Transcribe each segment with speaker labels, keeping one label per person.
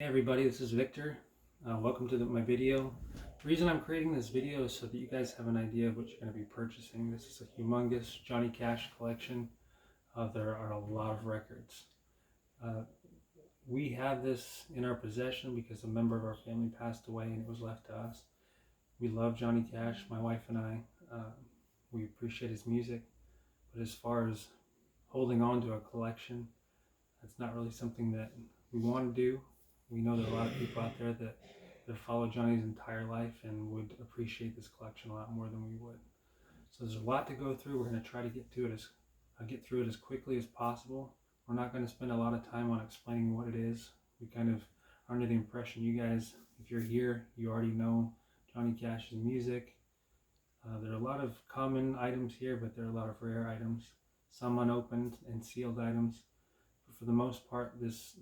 Speaker 1: Hey everybody, this is Victor. Welcome to my video. The reason I'm creating this video is so that you guys have an idea of what you're going to be purchasing. This is a humongous Johnny Cash collection. There are a lot of records. We have this in our possession because a member of our family passed away and it was left to us. We love Johnny Cash, my wife and I. We appreciate his music, but as far as holding on to a collection, that's not really something that we want to do. We know there are a lot of people out there that followed Johnny's entire life and would appreciate this collection a lot more than we would. So there's a lot to go through. We're going to try to get through it as quickly as possible. We're not going to spend a lot of time on explaining what it is. We kind of are under the impression you guys, if you're here, you already know Johnny Cash's music. There are a lot of common items here, but there are a lot of rare items, some unopened and sealed items. For the most part, this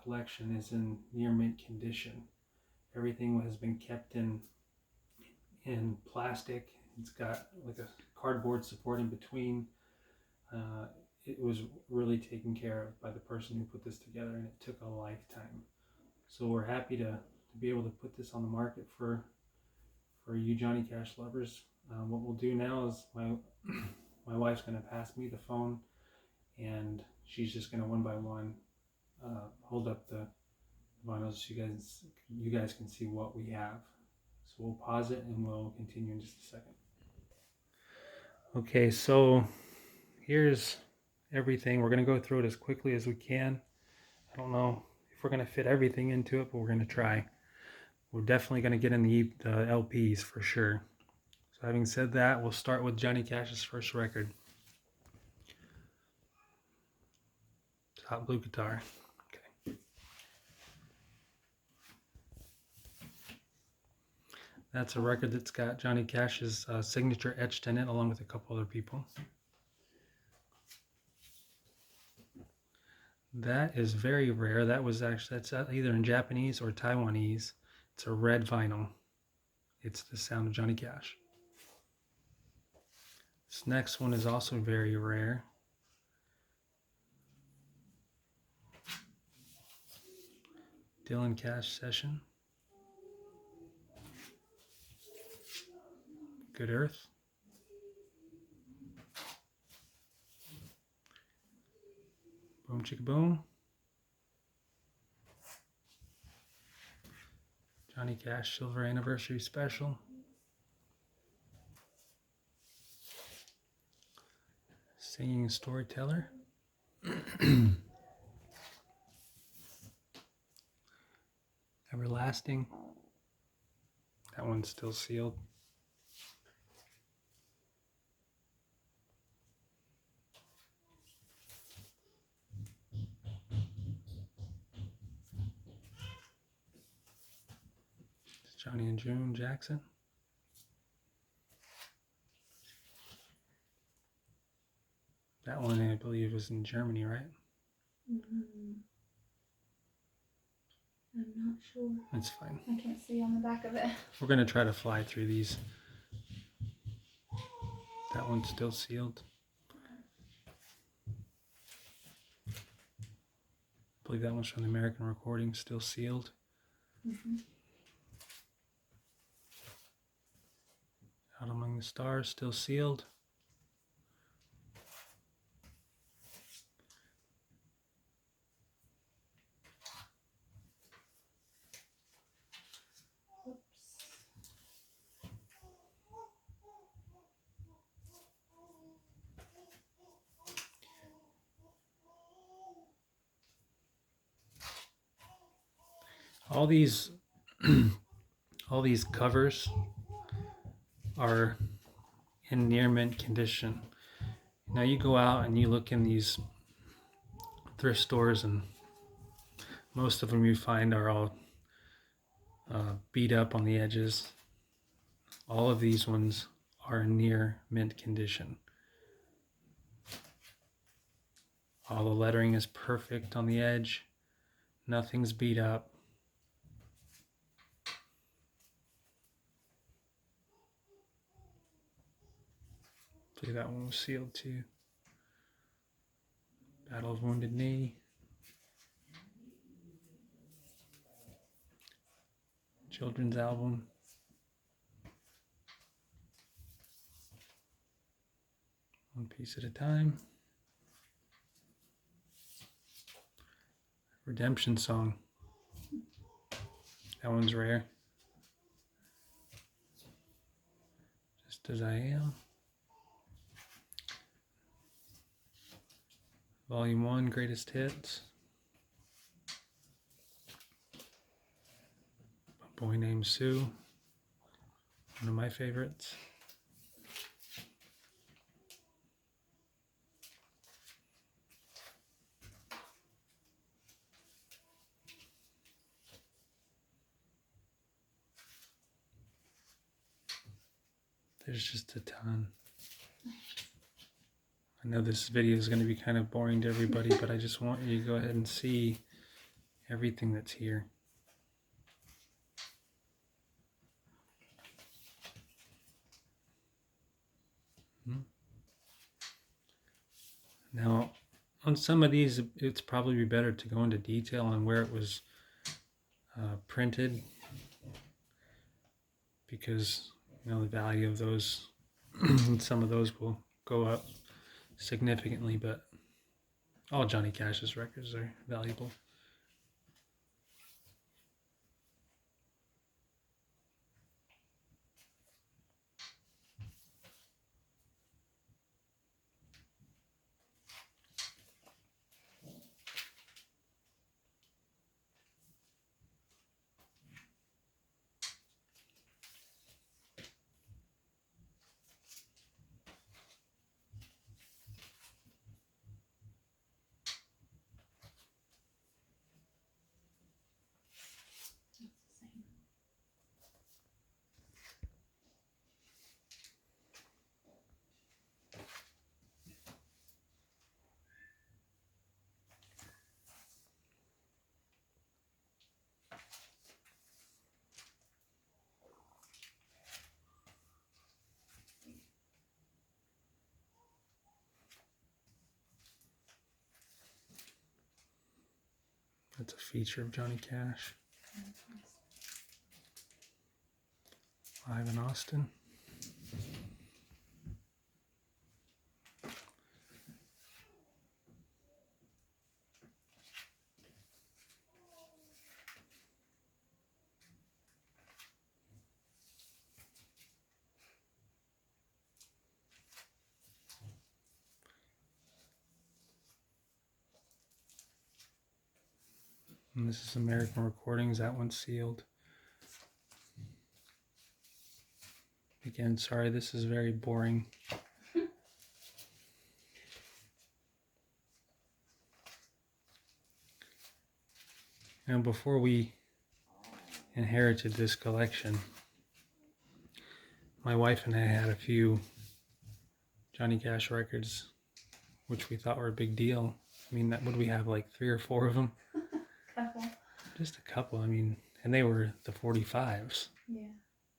Speaker 1: collection is in near mint condition. Everything has been kept in plastic. It's got like a cardboard support in between. It was really taken care of by the person who put this together, and it took a lifetime. So we're happy to be able to put this on the market for you Johnny Cash lovers. What we'll do now is my wife's going to pass me the phone, and she's just going to one by one hold up the vinyls so you guys can see what we have. So we'll pause it and we'll continue in just a second. Okay, so here's everything. We're going to go through it as quickly as we can. I don't know if we're going to fit everything into it, but we're going to try. We're definitely going to get in the LPs for sure. So having said that, we'll start with Johnny Cash's first record. Hot Blue Guitar. Okay. That's a record that's got Johnny Cash's signature etched in it, along with a couple other people. That is very rare. That's either in Japanese or Taiwanese. It's a red vinyl. It's the sound of Johnny Cash. This next one is also very rare. Dylan Cash Session. Good Earth. Boom Chicka Boom. Johnny Cash Silver Anniversary Special. Singing Storyteller. Everlasting. That one's still sealed. Johnny and June Jackson. That one, I believe, was in Germany, right?
Speaker 2: I'm not sure.
Speaker 1: That's fine.
Speaker 2: I can't see on the back of it.
Speaker 1: We're going to try to fly through these. That one's still sealed. I believe that one's from the American Recording, still sealed. Out Among the Stars, still sealed. All these covers are in near mint condition. Now you go out and you look in these thrift stores, and most of them you find are all beat up on the edges. All of these ones are in near mint condition. All the lettering is perfect on the edge. Nothing's beat up. I believe that one was sealed too. Battle of Wounded Knee. children's album. One piece at a time. Redemption Song. That one's rare. Just As I Am. Volume 1, Greatest Hits. A Boy Named Sue. One of my favorites. There's just a ton. I know this video is going to be kind of boring to everybody, but I just want you to go ahead and see everything that's here. Now, on some of these, it's probably better to go into detail on where it was printed, because the value of those, some of those will go up significantly, but all Johnny Cash's records are valuable. That's a feature of Johnny Cash. Live in Austin. And this is American Recordings. That one's sealed. Again, sorry, this is very boring. And before we inherited this collection, my wife and I had a few Johnny Cash records, which we thought were a big deal. I mean, would we have like 3 or 4 of them?
Speaker 2: Couple.
Speaker 1: Just a couple. I mean, and they were the 45s.
Speaker 2: Yeah.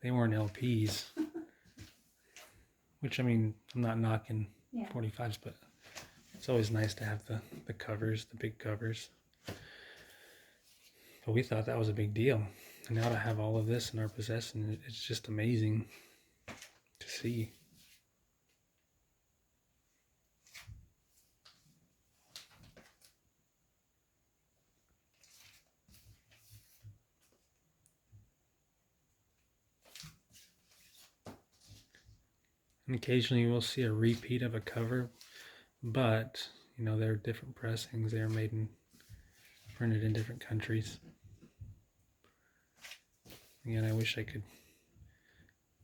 Speaker 1: They weren't LPs. Which, I mean, I'm not knocking 45s, but it's always nice to have the covers, the big covers. But we thought that was a big deal. And now to have all of this in our possession, it's just amazing to see. And occasionally we'll see a repeat of a cover, but they're different pressings. They're printed in different countries. Again, I wish I could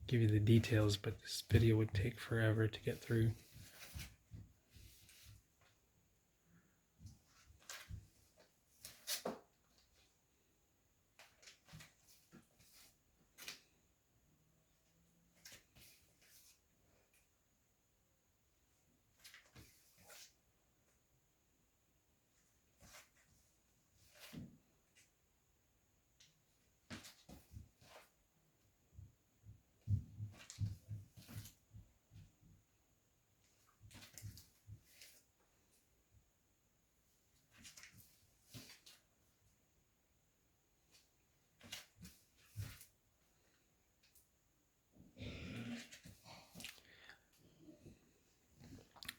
Speaker 1: give you the details, but this video would take forever to get through.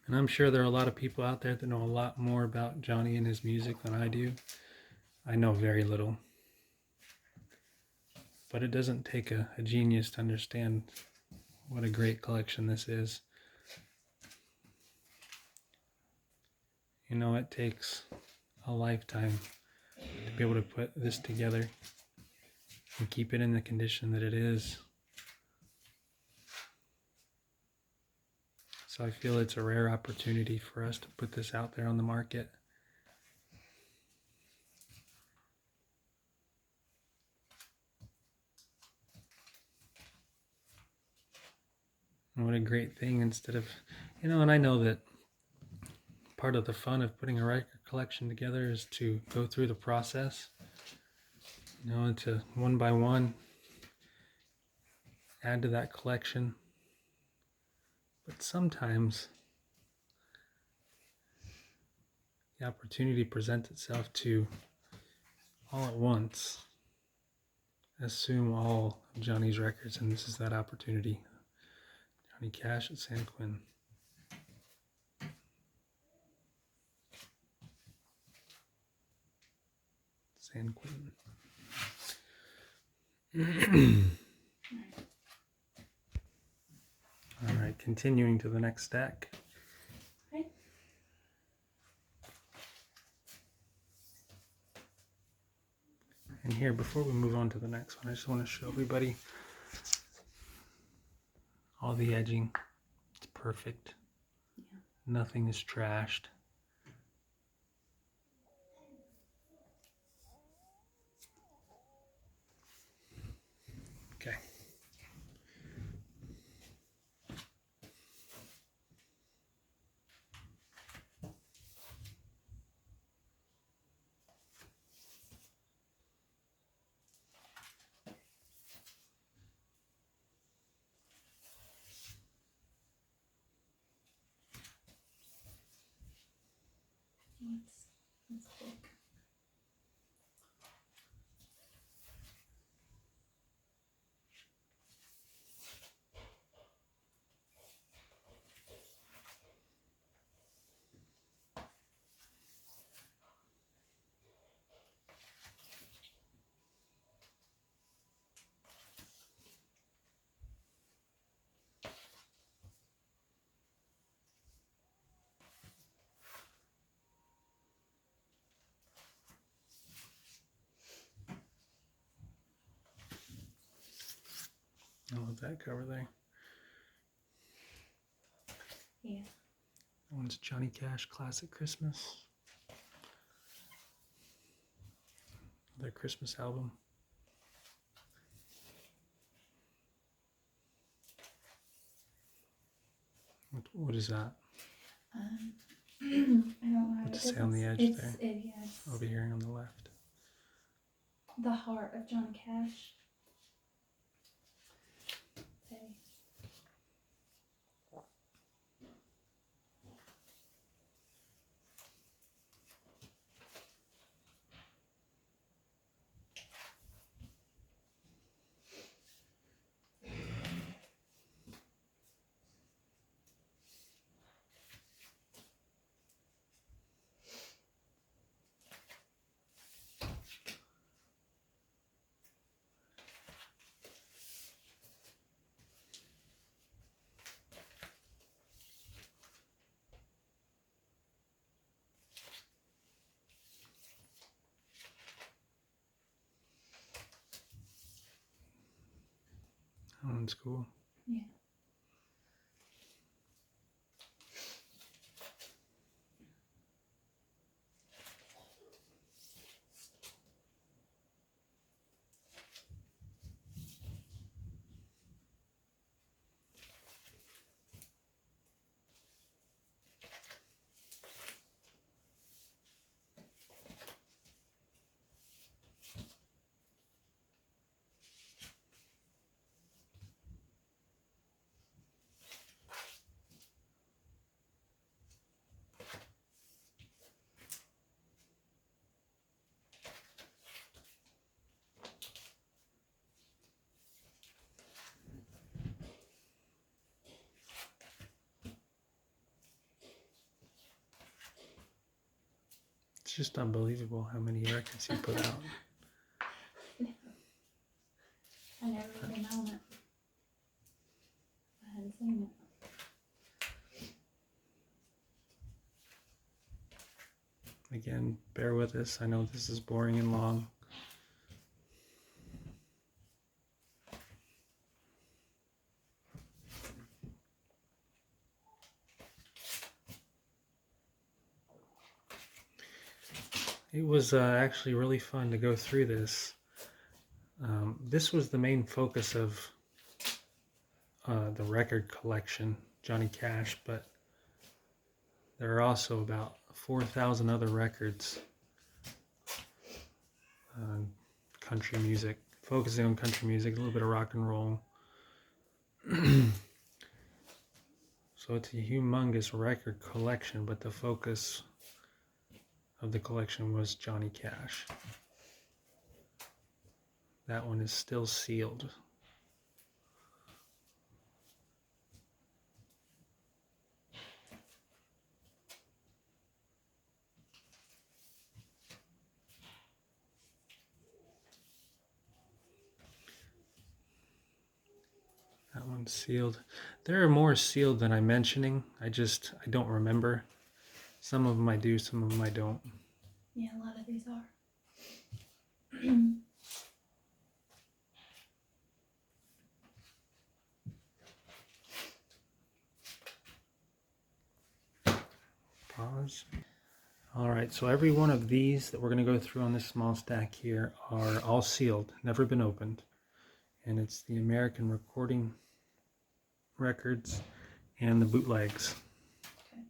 Speaker 1: And I'm sure there are a lot of people out there that know a lot more about Johnny and his music than I do. I know very little. But it doesn't take a genius to understand what a great collection this is. You know, it takes a lifetime to be able to put this together and keep it in the condition that it is. So I feel it's a rare opportunity for us to put this out there on the market. And what a great thing, instead of, and I know that part of the fun of putting a record collection together is to go through the process, and to one by one add to that collection. But sometimes the opportunity presents itself to all at once assume all of Johnny's records, and this is that opportunity. Johnny Cash at San Quentin. San Quentin. All right, continuing to the next stack.
Speaker 2: Okay.
Speaker 1: And here, before we move on to the next one, I just want to show everybody all the edging. It's perfect.
Speaker 2: Yeah.
Speaker 1: Nothing is trashed. Okay.
Speaker 2: Let's look.
Speaker 1: I love that cover there.
Speaker 2: Yeah.
Speaker 1: That one's Johnny Cash Classic Christmas. Their Christmas album. What is that?
Speaker 2: I don't know.
Speaker 1: What's it say on the edge there?
Speaker 2: It's
Speaker 1: Over here on the left.
Speaker 2: the heart of Johnny Cash. Okay.
Speaker 1: That one's cool.
Speaker 2: Yeah.
Speaker 1: just unbelievable how many records he put out.
Speaker 2: I never would have known it. I hadn't seen it.
Speaker 1: Again, bear with us. I know this is boring and long. It was actually really fun to go through this. This was the main focus of the record collection, Johnny Cash, but there are also about 4,000 other records, country music, focusing on country music, a little bit of rock and roll. So it's a humongous record collection, but the focus of the collection was Johnny Cash. That one is still sealed. That one's sealed. There are more sealed than I'm mentioning. I don't remember. Some of them I do, some of them I don't.
Speaker 2: Yeah, a lot of these are.
Speaker 1: Pause. All right, so every one of these that we're going to go through on this small stack here are all sealed, never been opened. And it's the American Recording Records and the bootlegs.
Speaker 2: Okay.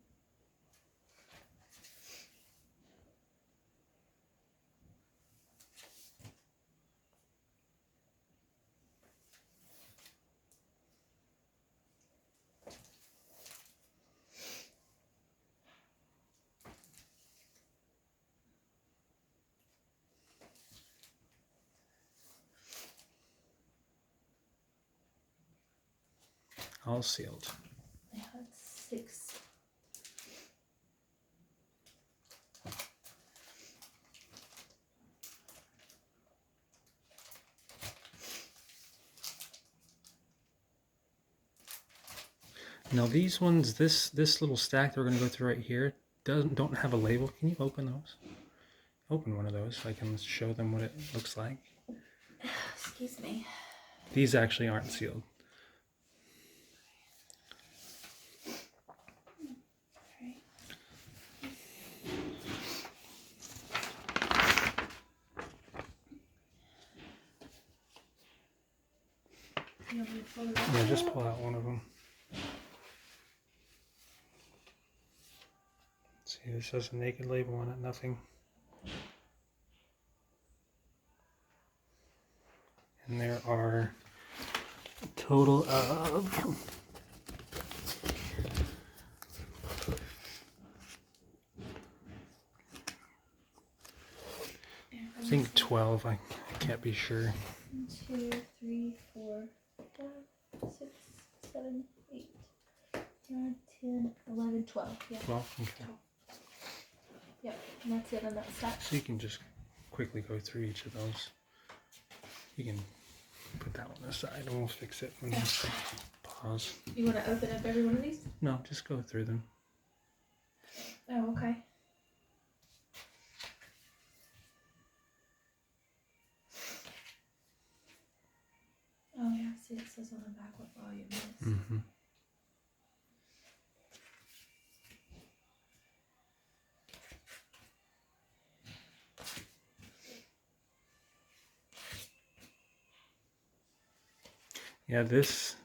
Speaker 1: All sealed.
Speaker 2: I had 6.
Speaker 1: Now these ones, this little stack that we're going to go through right here, don't have a label. Can you open those? Open one of those so I can show them what it looks like.
Speaker 2: Excuse me.
Speaker 1: These actually aren't sealed.
Speaker 2: Right. You want me to pull it out?
Speaker 1: Yeah, just pull out one of them. See, this has a naked label on it, nothing. And there are a total of, I think 12, I can't be sure.
Speaker 2: 1, 2, 3, 4, 5, 6, 7, 8, 9, 10, 11, 12. Yeah.
Speaker 1: 12? Okay.
Speaker 2: 12. Yep, and that's it on that stack.
Speaker 1: So you can just quickly go through each of those. You can put that one aside and we'll fix it when you pause.
Speaker 2: You want to open up every one of these?
Speaker 1: No, just go through them.
Speaker 2: Oh, okay. Oh, yeah, see, it says on the back what volume it is.
Speaker 1: Mm-hmm. Yeah, this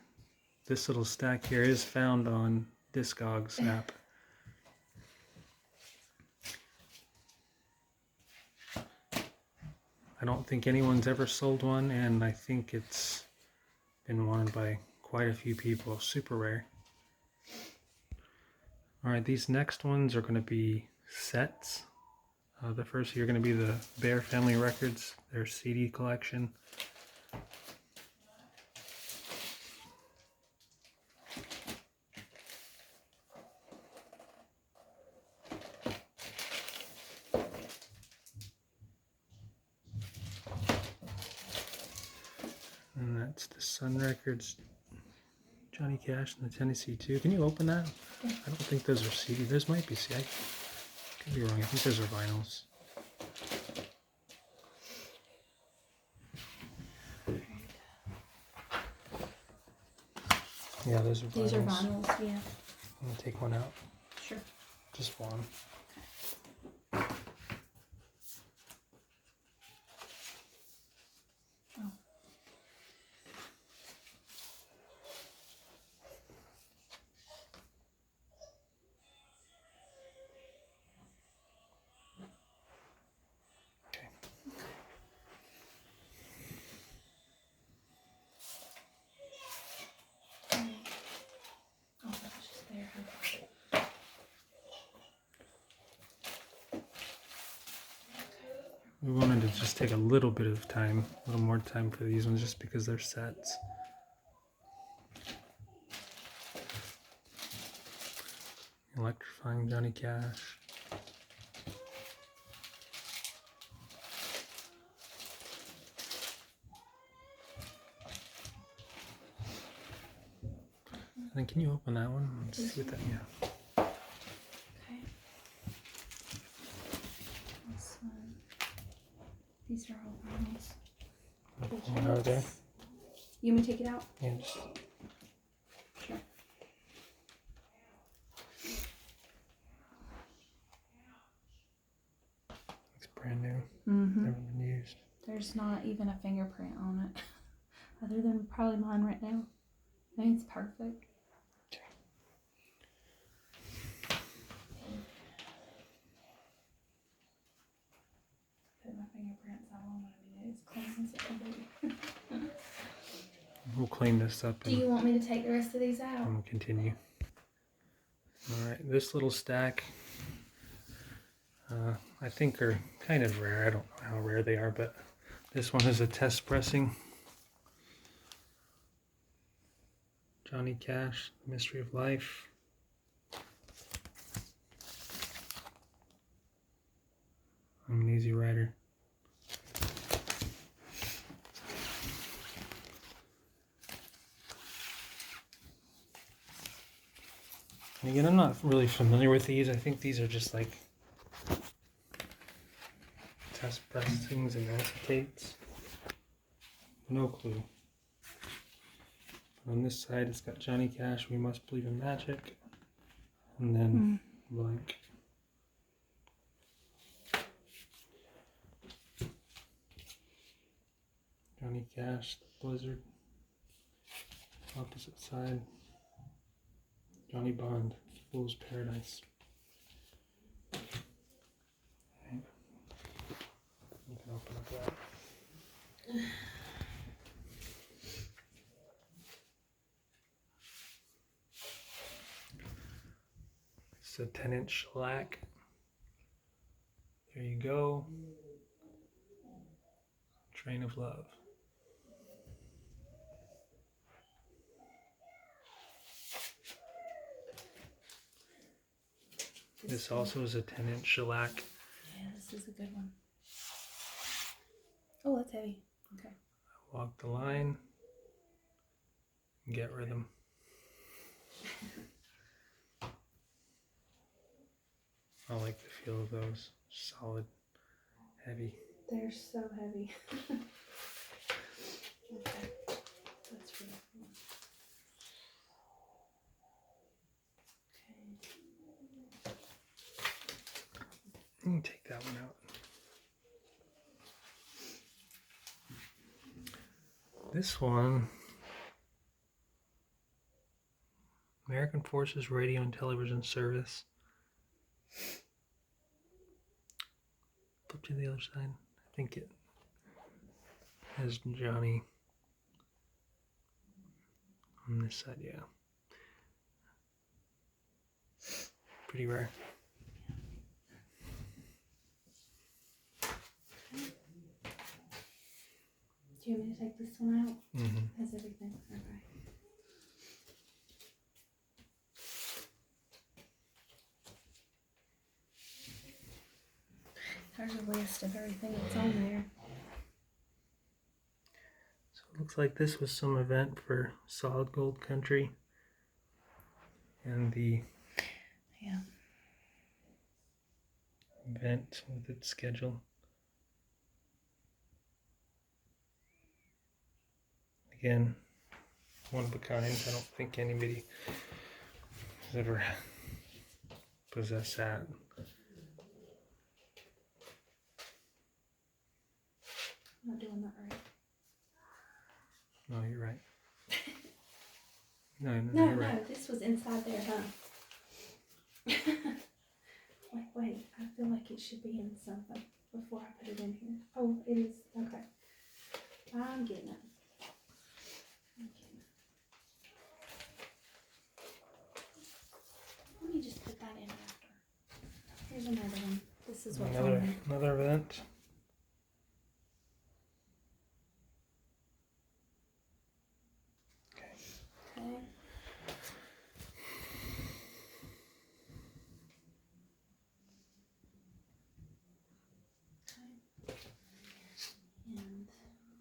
Speaker 1: little stack here is found on Discogs app. I don't think anyone's ever sold one, and I think it's been wanted by quite a few people. Super rare. Alright, these next ones are going to be sets. The first are going to be the Bear Family Records, their CD collection. And that's the Sun Records, Johnny Cash and the Tennessee 2. Can you open that?
Speaker 2: Yeah.
Speaker 1: I don't think those are CD. Those might be CD. I could be wrong. I think those are vinyls. Yeah, those are vinyls.
Speaker 2: These are vinyls, yeah.
Speaker 1: I'm going to take one out.
Speaker 2: Sure.
Speaker 1: Just one.
Speaker 2: Oh.
Speaker 1: Okay.
Speaker 2: Oh, that was just there.
Speaker 1: We wanted to just take a little bit of time, a little more time for these ones just because they're sets. Electrifying Johnny Cash. And then can you open that one? Let's see what that, yeah.
Speaker 2: Okay. This one. These are all vinyls.
Speaker 1: One over there.
Speaker 2: You want me to take it out?
Speaker 1: Yeah, just
Speaker 2: Sure.
Speaker 1: looks brand new.
Speaker 2: Mm-hmm.
Speaker 1: Never been used.
Speaker 2: There's not even a fingerprint on it. Other than probably mine right now. I think it's perfect. Put my fingerprints on. I mean, it's clean as it can be.
Speaker 1: We'll clean this up
Speaker 2: Do
Speaker 1: and
Speaker 2: you want me to take the rest of these out?
Speaker 1: we'll continue. Alright, this little stack I think are kind of rare. I don't know how rare they are, but this one is a test pressing. Johnny Cash, Mystery of Life. I'm an Easy Rider. And again, I'm not really familiar with these. I think these are just like test pressings and acetates. No clue. On this side, it's got Johnny Cash, We Must Believe in Magic, and then blank. Johnny Cash, The Blizzard. Opposite side, Johnny Bond, Fool's Paradise. Okay. You can open up that. It's a 10-inch shellac. There you go. Train of Love. This also is a 10-inch shellac.
Speaker 2: Yeah, this is a good one. Oh, that's heavy. Okay.
Speaker 1: Walk the line. Get rhythm. I like the feel of those. Solid, heavy.
Speaker 2: They're so heavy. Okay. That's really cool. Okay.
Speaker 1: You can take that one out. This one, American Forces Radio and Television Service. Flip to the other side. I think it has Johnny on this side, yeah. Pretty rare.
Speaker 2: Do you want me to take this one out?
Speaker 1: Mm-hmm.
Speaker 2: Has everything. Okay. There's a list of everything that's on there.
Speaker 1: So Looks like this was some event for Solid Gold Country. And the
Speaker 2: Yeah.
Speaker 1: event with its schedule. Again, one of a kind. I don't think anybody has ever possessed that.
Speaker 2: I'm not doing that right.
Speaker 1: No, you're right. No,
Speaker 2: No,
Speaker 1: you're right.
Speaker 2: this was inside there, huh? Wait, I feel like it should be in something before I put it in here. Oh, it is, okay. I'm getting it. Let me just put that in after. Here's another one. This is what's on there.
Speaker 1: Another event.
Speaker 2: Okay.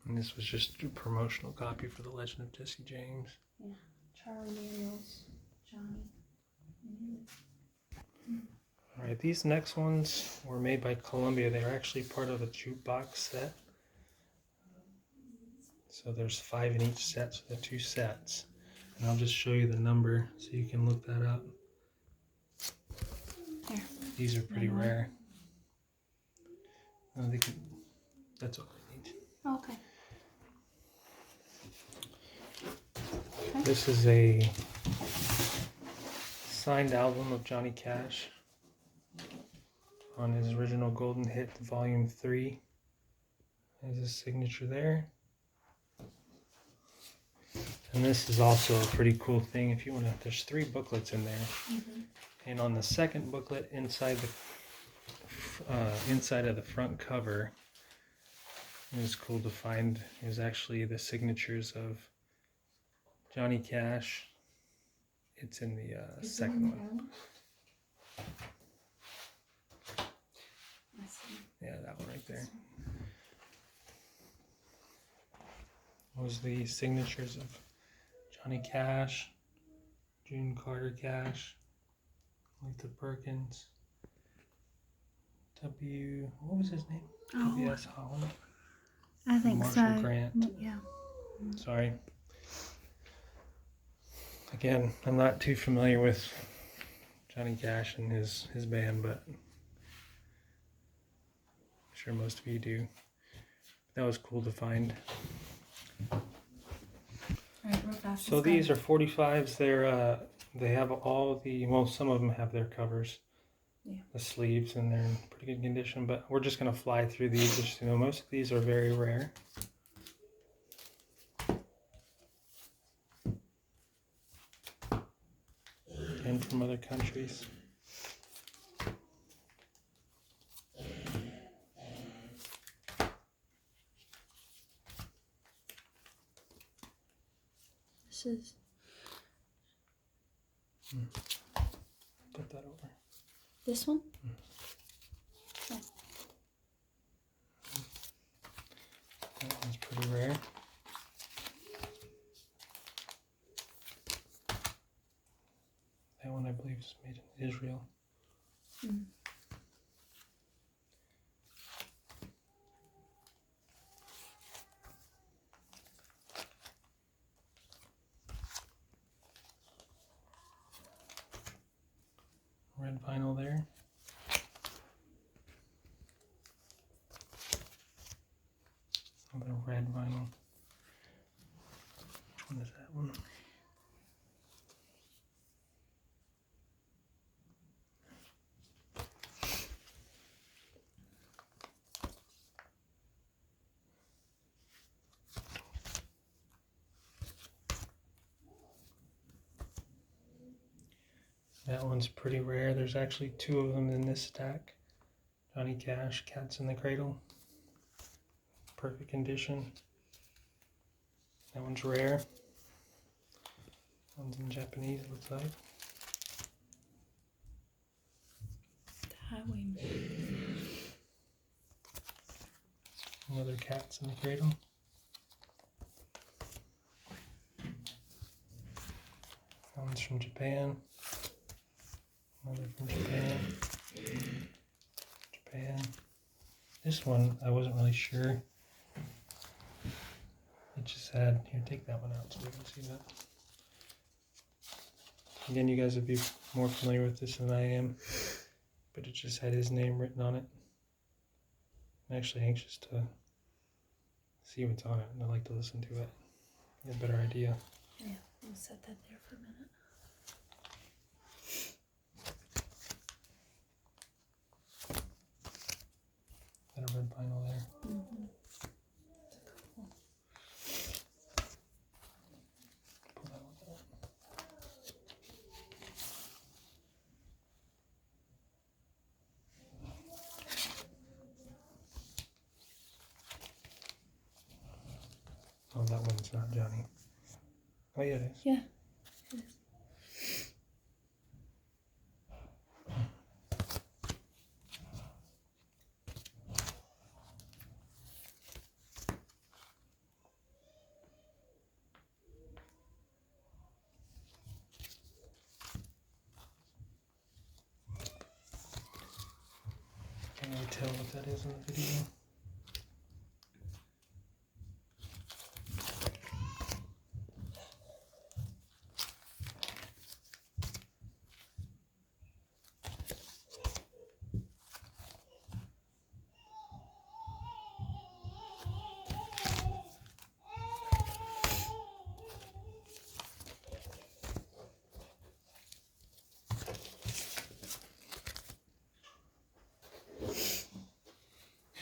Speaker 1: And this was just a promotional copy for The Legend of Jesse James.
Speaker 2: Yeah, Charlie Daniels, Johnny.
Speaker 1: All right, these next ones were made by Columbia. They were actually part of a jukebox set. So there's 5 in each set, so they're 2 sets. And I'll just show you the number so you can look that up.
Speaker 2: There.
Speaker 1: These are pretty rare. That's all I need.
Speaker 2: Okay.
Speaker 1: This is a signed album of Johnny Cash on his original Golden Hit Volume 3. There's his signature there. And this is also a pretty cool thing. If you want to, there's 3 booklets in there.
Speaker 2: Mm-hmm.
Speaker 1: And on the second booklet, inside of the front cover, it was cool to find. It was actually the signatures of Johnny Cash. It's in the second one.
Speaker 2: I see.
Speaker 1: Yeah, that one right there. Was the signatures of Johnny Cash, June Carter Cash, Luther Perkins, what was his name? W.S. Holland.
Speaker 2: I think
Speaker 1: Marshall Grant.
Speaker 2: Yeah.
Speaker 1: Sorry. Again, I'm not too familiar with Johnny Cash and his band, but I'm sure most of you do. That was cool to find.
Speaker 2: All right, real fast.
Speaker 1: So these are 45s. They have all some of them have their covers.
Speaker 2: Yeah.
Speaker 1: The sleeves, and they're in pretty good condition, but we're just going to fly through these. Just, most of these are very rare. And from other countries.
Speaker 2: This is.
Speaker 1: Put that over.
Speaker 2: This one?
Speaker 1: That one's pretty rare. That one, I believe, is made in Israel.
Speaker 2: Mm.
Speaker 1: Red vinyl there. Another red vinyl. Which one is that one? That one's pretty rare. There's actually 2 of them in this stack. Johnny Cash, Cats in the Cradle. Perfect condition. That one's rare. That one's in Japanese, it looks like.
Speaker 2: Highwayman.
Speaker 1: Another Cats in the Cradle. One's from Japan. Another from Japan. Japan. This one, I wasn't really sure. It just had, here, take that one out so we can see that. Again, you guys would be more familiar with this than I am, but it just had his name written on it. I'm actually anxious to see what's on it, and I'd like to listen to it. Get a better idea.
Speaker 2: Yeah, we'll set that there for a minute.
Speaker 1: Got a red vinyl there.
Speaker 2: Mm-hmm.
Speaker 1: Pull that one out. Oh, that one's not Johnny. Oh, yeah, it is.
Speaker 2: Yeah.
Speaker 1: Can't really tell what that is in the video.